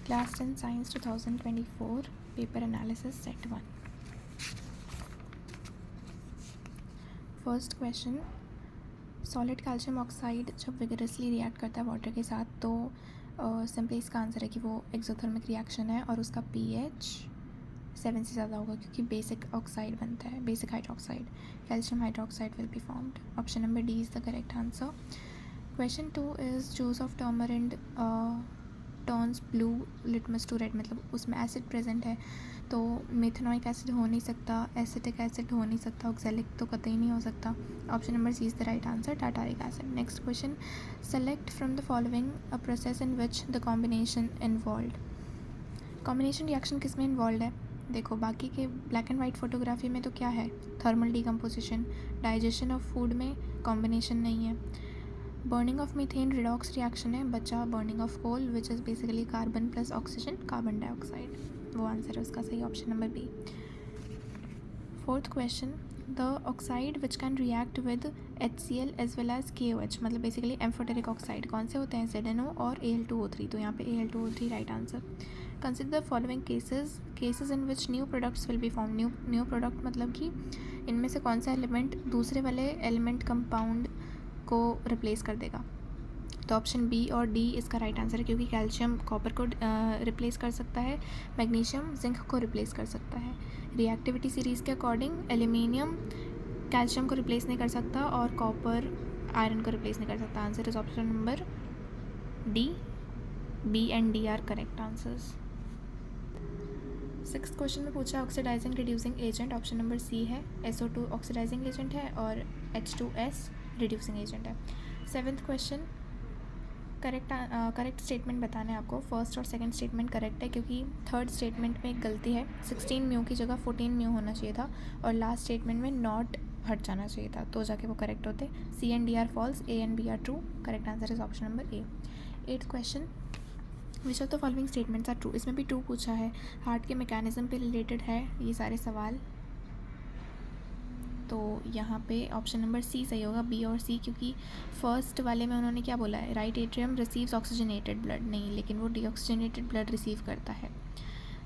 Class 10 Science 2024 Paper Analysis Set 1. First question, solid calcium oxide जब vigorously react करता है water के साथ तो सिंपली इसका आंसर है कि वो एक्सोथर्मिक रिएक्शन है और उसका pH 7 से ज़्यादा होगा क्योंकि बेसिक ऑक्साइड बनता है, basic hydroxide, calcium hydroxide will be formed. Option number D is the correct answer. Question 2 is juice of tamarind turns blue litmus to red, मतलब उसमें एसिड प्रेजेंट है तो मेथनोइक एसिड हो नहीं सकता, एसिटिक एसिड हो नहीं सकता, ऑक्सैलिक तो कतई नहीं हो सकता. Option number C is the right answer, tartaric acid. Next question, select from the following a process in which the combination involve. Combination reaction किस में इन्वॉल्व है? देखो बाकी के ब्लैक एंड वाइट फोटोग्राफी में तो क्या है, thermal decomposition. Digestion of food में कॉम्बिनेशन नहीं है. Burning of methane redox reaction है, बचा burning of coal which is basically carbon plus oxygen, carbon dioxide. वो आंसर है उसका सही, option number B. Fourth question, the oxide which can react with HCl as well as KOH, मतलब basically amphoteric oxide कौन से होते हैं, ZNO और Al2O3, तो यहाँ पे Al2O3 right answer. Consider the following cases in which new products will be form. New product मतलब कि इनमें से कौन सा एलिमेंट दूसरे वाले एलिमेंट कंपाउंड को रिप्लेस कर देगा. तो ऑप्शन बी और डी इसका राइट आंसर है क्योंकि कैल्शियम कॉपर को रिप्लेस कर सकता है, मैग्नीशियम जिंक को रिप्लेस कर सकता है. रिएक्टिविटी सीरीज़ के अकॉर्डिंग एल्यूमिनियम कैल्शियम को रिप्लेस नहीं कर सकता और कॉपर आयरन को रिप्लेस नहीं कर सकता. Answer is option number D. B and D are correct answers. Sixth question में पूछा oxidising reducing agent, option number C है. SO2 ऑक्सीडाइजिंग एजेंट है और H2S रिड्यूसिंग एजेंट है. सेवन्थ क्वेश्चन, करेक्ट स्टेटमेंट बताना है आपको. फर्स्ट और सेकंड स्टेटमेंट करेक्ट है क्योंकि थर्ड स्टेटमेंट में एक गलती है, 16 म्यू की जगह 14 म्यू होना चाहिए था और लास्ट स्टेटमेंट में नॉट हट जाना चाहिए था तो जाके वो करेक्ट होते. C and D are false, A and B are true. Correct answer is option number A. Eighth question, which of the following statements are true. इसमें भी ट्रू पूछा है, हार्ट के मैकेनिज्म पे रिलेटेड है ये सारे सवाल, तो यहाँ पे ऑप्शन नंबर सी सही होगा, बी और सी, क्योंकि फर्स्ट वाले में उन्होंने क्या बोला है, right atrium receives oxygenated blood, नहीं लेकिन वो डीऑक्सीजनेटेड ब्लड रिसीव करता है.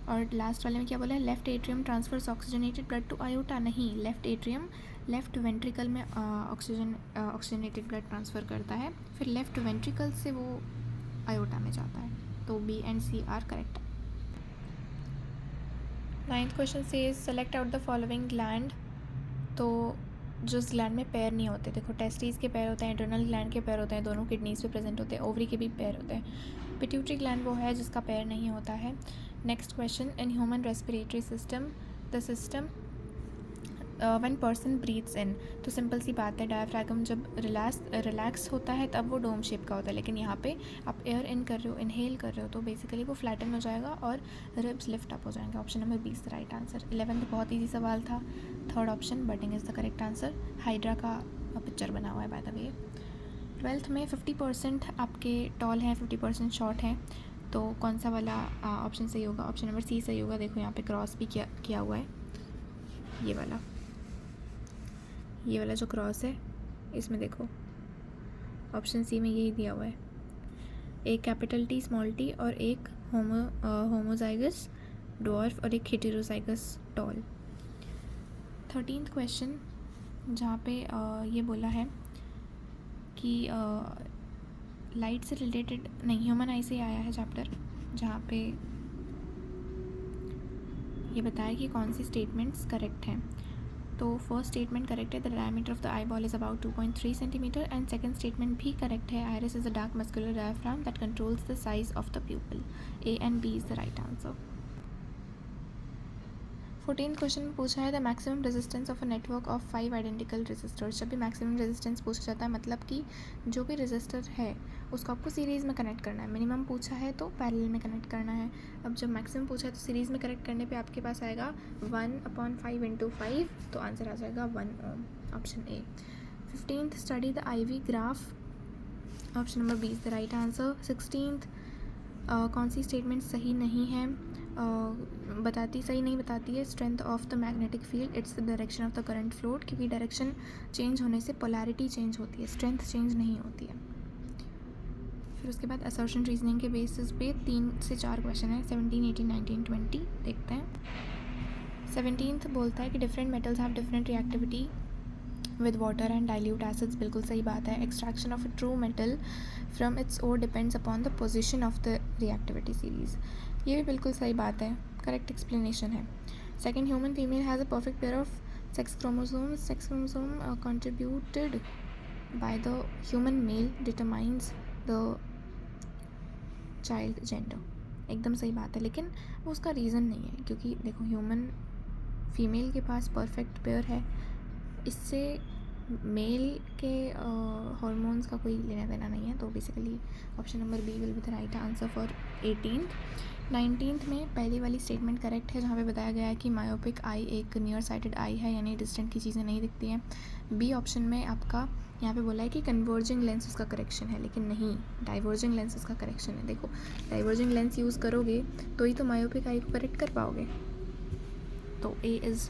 और लास्ट वाले में क्या बोला है, left atrium transfers oxygenated blood to aorta, नहीं, लेफ्ट एट्रियम लेफ्ट वेंट्रिकल में ऑक्सीजनेटेड ब्लड ट्रांसफ़र करता है, फिर लेफ्ट वेंट्रिकल से वो आयोटा में जाता है. तो B and C are correct. Ninth question से select out the following gland. तो जिस ग्लैंड में पैर नहीं होते, देखो टेस्टिस के पैर होते हैं, एड्रेनल ग्लैंड के पैर होते हैं, दोनों किडनीज पे प्रेजेंट होते हैं, ओवरी के भी पैर होते हैं. पिट्यूटरी ग्लैंड वो है जिसका पैर नहीं होता है. Next question, in human respiratory system the system when person breathes in, तो सिंपल सी बात है, डायफ्रैगम जब रिलैक्स होता है तब वो डोम शेप का होता है, लेकिन यहाँ पे आप एयर इन कर रहे हो, इनहेल कर रहे हो, तो बेसिकली वो फ्लैटन हो जाएगा और रिब्स लिफ्ट अप हो जाएंगे. Option number 20 right answer. 11th बहुत ईजी सवाल था. Third option budding is the correct answer. Hydra का पिक्चर बना हुआ है बाय द वे. 12th में 50% आपके टॉल हैं, 50% शॉर्ट हैं, तो कौन सा वाला ऑप्शन सही होगा. ऑप्शन नंबर सी सही होगा. देखो यहाँ पे क्रॉस भी किया हुआ है, ये वाला जो क्रॉस है इसमें देखो ऑप्शन सी में यही दिया हुआ है, एक कैपिटल T स्मॉल t और एक होमोजाइगस डॉर्फ और एक हेटेरोजाइगस टॉल. 13th क्वेश्चन, जहाँ पे ये बोला है कि लाइट से रिलेटेड नहीं, ह्यूमन आई से आया है चैप्टर, जहाँ पे ये बताया कि कौन सी स्टेटमेंट्स करेक्ट हैं. तो फर्स्ट स्टेटमेंट करेक्ट है, the diameter of the eyeball is about 2.3 centimetre, and second statement भी करेक्ट है, iris is a dark muscular diaphragm that controls the size of the pupil. A and B is the right answer. 14th question में पूछा है the maximum resistance of a network of 5 identical resistors. जब भी maximum resistance पूछा जाता है मतलब कि जो भी रेजिस्टर है उसको आपको सीरीज़ में कनेक्ट करना है. मिनिमम पूछा है तो पैरेलल में कनेक्ट करना है. अब जब मैक्सिमम पूछा है तो सीरीज़ में कनेक्ट करने पे आपके पास आएगा 1/5 × 5, तो आंसर आ जाएगा 1 ohm. Option A. 15th study the IV graph. Option number B is the right answer. 16th कौन सी स्टेटमेंट सही नहीं है, सही नहीं बताती है. Strength of the magnetic field, it's the direction of the current float, क्योंकि डायरेक्शन चेंज होने से पोलैरिटी चेंज होती है, स्ट्रेंथ चेंज नहीं होती है. फिर उसके बाद असर्शन रीजनिंग के बेसिस पे 3 से 4 क्वेश्चन है, 17, 18, 19, 20 देखते हैं। 17th बोलता है कि different metals have different reactivity with water and dilute acids. बिल्कुल सही बात है। Extraction of a true metal from its ore depends upon the position of the reactivity series. ये भी बिल्कुल सही बात है, करेक्ट एक्सप्लेनेशन है। Second, human female has a perfect pair of sex chromosome contributed by the human male determines the child gender। एकदम सही बात है, लेकिन वो उसका रीज़न नहीं है, क्योंकि देखो ह्यूमन फीमेल के पास परफेक्ट पेयर है, इससे मेल के हॉर्मोन्स का कोई लेना देना नहीं है। तो basically option number B will be the right answer for 18th। 19th में पहली वाली स्टेटमेंट करेक्ट है, जहाँ पे बताया गया है कि मायोपिक आई एक नियर साइटेड आई है, यानी डिस्टेंट की चीज़ें नहीं दिखती हैं। बी ऑप्शन में आपका यहाँ पे बोला है कि कन्वर्जिंग लेंस उसका करेक्शन है, लेकिन नहीं, डाइवर्जिंग लेंस उसका करेक्शन है। देखो, डाइवर्जिंग लेंस यूज़ करोगे तो ही तो मायोपिक आई को करेक्ट कर पाओगे। तो A is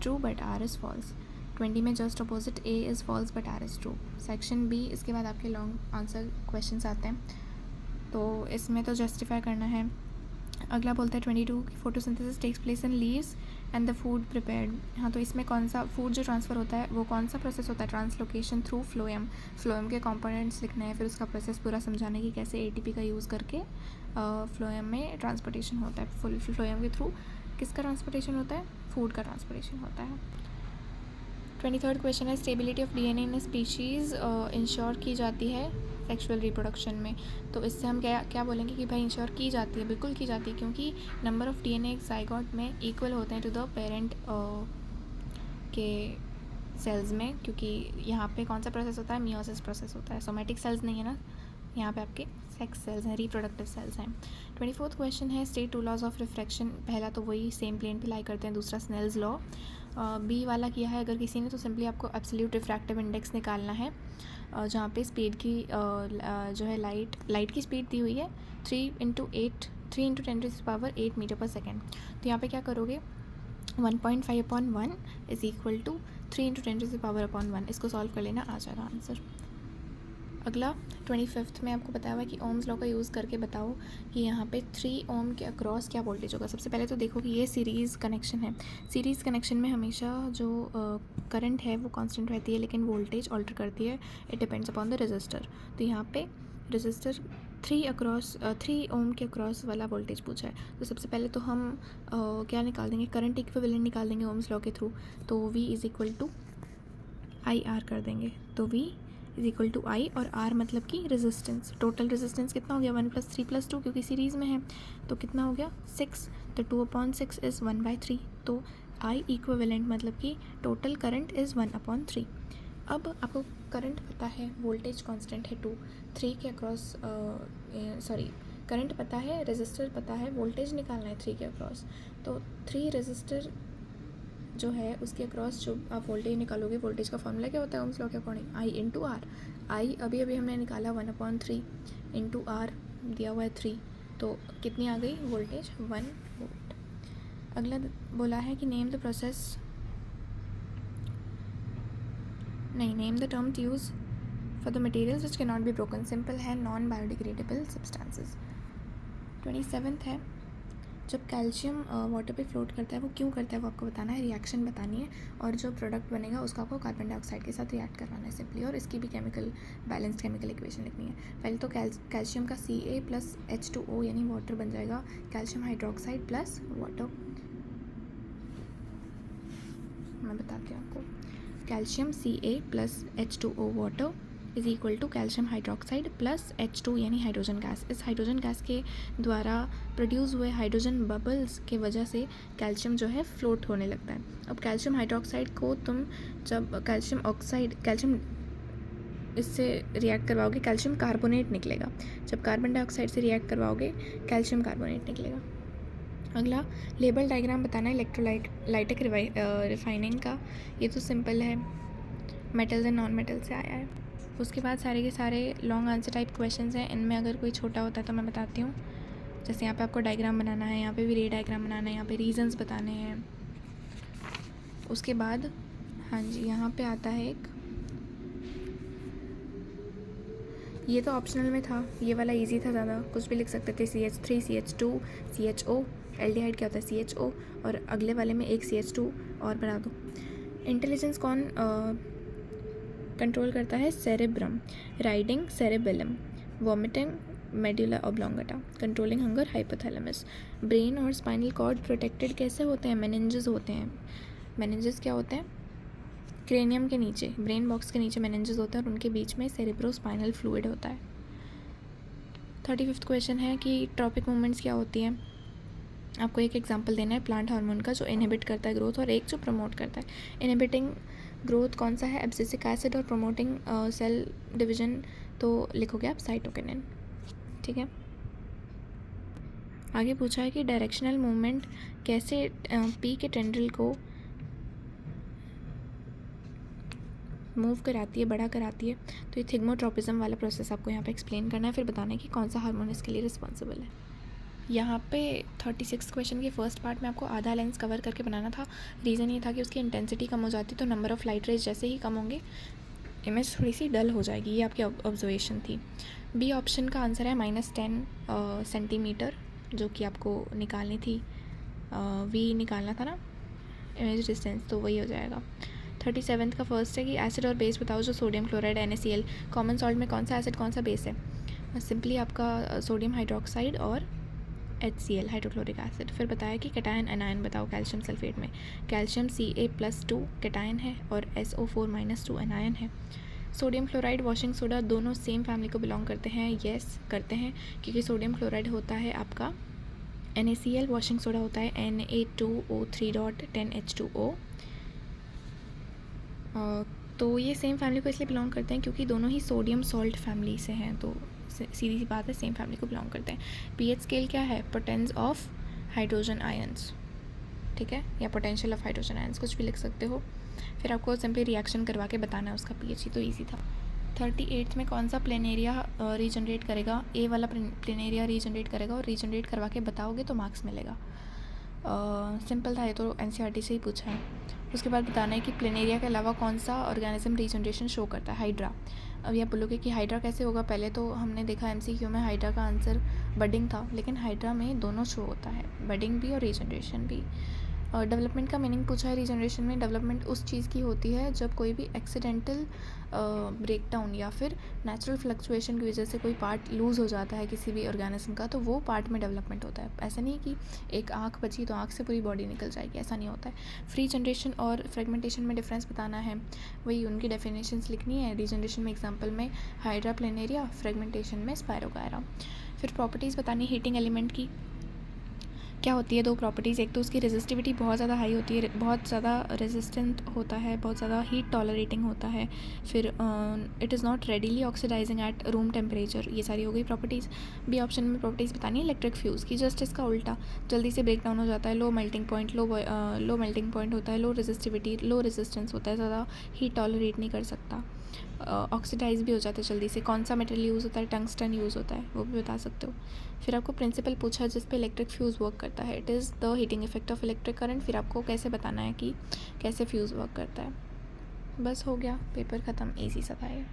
true but R is false. 20 में just opposite, A is false but R is true. Section B, इसके बाद आपके लॉन्ग आंसर क्वेश्चंस आते हैं, तो इसमें तो जस्टिफाई करना है। अगला बोलता है 22 की photosynthesis takes place in leaves and the food prepared. हाँ, तो इसमें कौन सा फूड जो ट्रांसफ़र होता है वो कौन सा प्रोसेस होता है? Translocation through phloem. फ्लोएम के कंपोनेंट्स लिखने हैं, फिर उसका प्रोसेस पूरा समझाने की कैसे एटीपी का यूज़ करके फ्लोएम में ट्रांसपोर्टेशन होता है। फुल फ्लोएम के थ्रू किसका ट्रांसपोर्टेशन होता है? फूड का ट्रांसपोर्टेशन होता है। 23rd क्वेश्चन है stability of DNA in species ensure की जाती है सेक्सुअल रिप्रोडक्शन में। तो इससे हम क्या बोलेंगे कि भाई इंश्योर की जाती है, बिल्कुल की जाती है, क्योंकि नंबर ऑफ़ डीएनए एक जाइगोट में इक्वल होते हैं टू द पेरेंट के सेल्स में, क्योंकि यहाँ पे कौन सा प्रोसेस होता है? मियोसिस प्रोसेस होता है। सोमेटिक सेल्स नहीं है ना, यहाँ पे आपके सेक्स सेल्स हैं, रिप्रोडक्टिव सेल्स हैं। 24th क्वेश्चन है स्टेट 2 लॉज ऑफ रिफ्रैक्शन। पहला तो वही सेम प्लेन पे लाई करते हैं, दूसरा स्नेल्स लॉ। बी वाला किया है अगर किसी ने, तो सिंपली आपको एब्सोल्यूट रिफ्रैक्टिव इंडेक्स निकालना है, जहाँ पे स्पीड की जो है लाइट की स्पीड दी हुई है 3 × 10⁸ मीटर पर सेकेंड। तो यहाँ पे क्या करोगे? 1.5/1 इज इक्वल टू 3 × 10⁻1। इसको सॉल्व कर लेना, आ जाएगा आंसर। अगला 25th में आपको बताया हुआ है कि ओम्स लॉ का यूज़ करके बताओ कि यहाँ पे 3 ओम के अक्रॉस क्या वोल्टेज होगा। सबसे पहले तो देखो कि ये सीरीज़ कनेक्शन है। सीरीज़ कनेक्शन में हमेशा जो करंट है वो कांस्टेंट रहती है, लेकिन वोल्टेज ऑल्टर करती है। It depends upon the resistor. तो यहाँ पे रेजिस्टर 3 ओम के अक्रॉस वाला वोल्टेज पूछा है। तो सबसे पहले तो हम क्या निकाल देंगे? करंट इक्विवेलेंट निकाल देंगे ओम्स लॉ के थ्रू। तो V is equal to IR कर देंगे। तो V is equal to I, और आर मतलब कि रेजिस्टेंस। टोटल रेजिस्टेंस कितना हो गया? 1 + 3 + 2, क्योंकि सीरीज़ में है, तो कितना हो गया? 6। तो 2/6 इज़ 1/3। तो आई इक्विवेलेंट मतलब कि टोटल करंट इज़ 1/3। अब आपको करंट पता है, वोल्टेज कांस्टेंट है 2, 3 के अक्रॉस करंट पता है, रेजिस्टर पता है, वोल्टेज निकालना है 3 के अक्रॉस। तो 3 रेजिस्टर जो है उसके अक्रॉस जो आप वोल्टेज निकालोगे, वोल्टेज का फॉर्मूला क्या होता है ओम्स लॉ के अकॉर्डिंग? I × R। आई अभी हमने निकाला 1/3 × R दिया हुआ है 3, तो कितनी आ गई वोल्टेज? 1 वोल्ट। अगला बोला है कि name the term use for the materials which can not be broken. Simple है, नॉन बायोडिग्रेडेबल सब्सटेंसेस। 27th है जब कैल्शियम वाटर पे फ्लोट करता है, वो क्यों करता है वो आपको बताना है, रिएक्शन बतानी है, और जो प्रोडक्ट बनेगा उसका आपको कार्बन डाइऑक्साइड के साथ रिएक्ट करवाना है सिंपली, और इसकी भी बैलेंस्ड केमिकल इक्वेशन लिखनी है। पहले तो कैल्शियम का Ca + H2O यानी वाटर बन जाएगा, कैल्शियम हाइड्रोक्साइड प्लस वाटर। मैं बताती हूँ आपको, calcium Ca + H2O water is equal to calcium hydroxide plus H2 यानी हाइड्रोजन गैस। इस हाइड्रोजन गैस के द्वारा प्रोड्यूस हुए हाइड्रोजन बबल्स के वजह से कैल्शियम जो है फ्लोट होने लगता है। अब कैल्शियम हाइड्रोक्साइड को तुम जब कैल्शियम इससे रिएक्ट करवाओगे, कैल्शियम कार्बोनेट निकलेगा। जब कार्बन डाइऑक्साइड से रिएक्ट करवाओगे, कैल्शियम कार्बोनेट निकलेगा। अगला लेबल डायग्राम बताना है इलेक्ट्रोलाइटिक रिफाइनिंग का। ये तो सिंपल है, मेटल्स एंड नॉन मेटल से आया है। उसके बाद सारे के सारे लॉन्ग आंसर टाइप क्वेश्चंस हैं। इनमें अगर कोई छोटा होता है तो मैं बताती हूँ। जैसे यहाँ पे आपको डायग्राम बनाना है, यहाँ पे भी रे डायग्राम बनाना है, यहाँ पे रीजंस बताने हैं। उसके बाद हाँ जी, यहाँ पे आता है एक ये तो ऑप्शनल में था, ये वाला इजी था ज़्यादा, कुछ भी लिख सकते थे, CH3, CH2, CHO, एल्डिहाइड क्या होता है CHO, और अगले वाले में एक CH2 और बढ़ा दो। इंटेलिजेंस कौन कंट्रोल करता है? Cerebrum. Riding cerebellum. Vomiting medulla oblongata. Controlling hunger hypothalamus. Brain और स्पाइनल कॉर्ड प्रोटेक्टेड कैसे होते हैं? मेनिंजेस होते हैं। मेनिंजेस क्या होते हैं? क्रेनियम के नीचे, ब्रेन बॉक्स के नीचे मेनिंजेस होते हैं और उनके बीच में सेरेब्रोस्पाइनल फ्लूइड होता है। 35th क्वेश्चन है कि ट्रॉपिक मूवमेंट्स क्या होती हैं। आपको एक एग्जांपल देना है प्लांट हार्मोन का, जो इनहिबिट करता है ग्रोथ, और एक जो प्रमोट करता है। इनहिबिटिंग ग्रोथ कौन सा है? एब्सिसिक एसिड, और प्रमोटिंग सेल डिवीजन तो लिखोगे आप साइटोकिनिन। ठीक है, आगे पूछा है कि डायरेक्शनल मूवमेंट कैसे पी के टेंड्रिल को मूव कराती है, बड़ा कराती है। तो ये थिग्मोट्रोपिज्म वाला प्रोसेस आपको यहाँ पे एक्सप्लेन करना है, फिर बताना है कि कौन सा हार्मोन इसके लिए रिस्पॉन्सिबल है। यहाँ पे 36 क्वेश्चन के फर्स्ट पार्ट में आपको आधा लेंस कवर करके बनाना था। रीज़न ये था कि उसकी इंटेंसिटी कम हो जाती, तो नंबर ऑफ़ लाइट रेज जैसे ही कम होंगे इमेज थोड़ी सी डल हो जाएगी। ये आपकी ऑब्जर्वेशन थी। बी ऑप्शन का आंसर है -10 सेंटीमीटर, जो कि आपको निकालनी थी। वी निकालना था ना, इमेज डिस्टेंस, तो वही हो जाएगा। 37th का फर्स्ट है कि एसिड और बेस बताओ जो sodium chloride NaCl। Common salt में कौन सा एसिड कौन सा बेस है? सिंपली आपका सोडियम हाइड्रोक्साइड और HCl हाइड्रोक्लोरिक एसिड। फिर बताया कि कैटायन एनायन बताओ कैल्शियम सल्फेट में। कैल्शियम Ca+2 कैटायन है और SO4-2 एनायन है। सोडियम क्लोराइड वॉशिंग सोडा दोनों सेम फैमिली को बिलोंग करते हैं? येस करते हैं, क्योंकि सोडियम क्लोराइड होता है आपका NaCl, वॉशिंग सोडा होता है Na2O3.10H2O। तो ये सेम फैमिली को इसलिए बिलोंग करते हैं क्योंकि दोनों ही सोडियम सॉल्ट फैमिली से हैं, तो सीधी सी बात है, सेम फैमिली को बिलोंग करते हैं। पीएच स्केल क्या है? पोटेंस ऑफ हाइड्रोजन आयंस, ठीक है, या पोटेंशियल ऑफ हाइड्रोजन आयंस, कुछ भी लिख सकते हो। फिर आपको सिंपली रिएक्शन करवा के बताना है उसका पीएच, ही तो ईजी था। 38th में कौन सा प्लेनेरिया रीजनरेट करेगा? ए वाला प्लेनेरिया रीजनरेट करेगा, और रीजनरेट करवा के बताओगे तो मार्क्स मिलेगा। सिंपल था ये तो, NCERT से ही पूछा है। उसके बाद बताना है कि प्लेनेरिया के अलावा कौन सा ऑर्गेनिज्म रीजनरेशन शो करता है? हाइड्रा। अब आप बोलोगे कि हाइड्रा कैसे होगा? पहले तो हमने देखा MCQ में हाइड्रा का आंसर बडिंग था, लेकिन हाइड्रा में दोनों शो होता है, बडिंग भी और रीजनरेशन भी। और डेवलपमेंट का मीनिंग पूछा है रीजनरेशन में। डेवलपमेंट उस चीज़ की होती है जब कोई भी एक्सीडेंटल ब्रेकडाउन या फिर नेचुरल फ्लक्चुएशन की वजह से कोई पार्ट लूज़ हो जाता है किसी भी ऑर्गेनिज्म का, तो वो पार्ट में डेवलपमेंट होता है। ऐसा नहीं कि एक आँख बची तो आँख से पूरी बॉडी निकल जाएगी, ऐसा नहीं होता है। फ्री जनरेशन और फ्रेगमेंटेशन में डिफरेंस बताना है, वही उनकी डेफिनेशंस लिखनी है। रीजनरेशन में एग्जाम्पल में हाइड्रा प्लेनेरिया, फ्रेगमेंटेशन में स्पायरोगायरा। फिर प्रॉपर्टीज़ बतानी हीटिंग एलिमेंट की क्या होती है? दो प्रॉपर्टीज़, एक तो उसकी रेजिस्टिविटी बहुत ज़्यादा हाई होती है, बहुत ज़्यादा रेजिस्टेंट होता है, बहुत ज़्यादा हीट टॉलरेटिंग होता है। फिर it is not readily oxidising at room temperature. ये सारी हो गई प्रॉपर्टीज़। बी ऑप्शन में प्रॉपर्टीज़ बतानी है इलेक्ट्रिक फ्यूज़ की, जस्ट इसका उल्टा, जल्दी से ब्रेक डाउन हो जाता है, low melting point, low melting point होता है, लो रेजिस्टिविटी, लो रेजिस्टेंस होता है, ज़्यादा हीट टॉलरेट नहीं कर सकता, ऑक्सीडाइज भी हो जाता है जल्दी से। कौन सा मटेरियल यूज़ होता है? टंगस्टन यूज़ होता है, वो भी बता सकते हो। फिर आपको प्रिंसिपल पूछा जिस पे इलेक्ट्रिक फ्यूज़ वर्क करता है, it is the heating effect of electric current. फिर आपको कैसे बताना है कि कैसे फ्यूज़ वर्क करता है। बस हो गया, पेपर ख़त्म, ईजी सा था ये।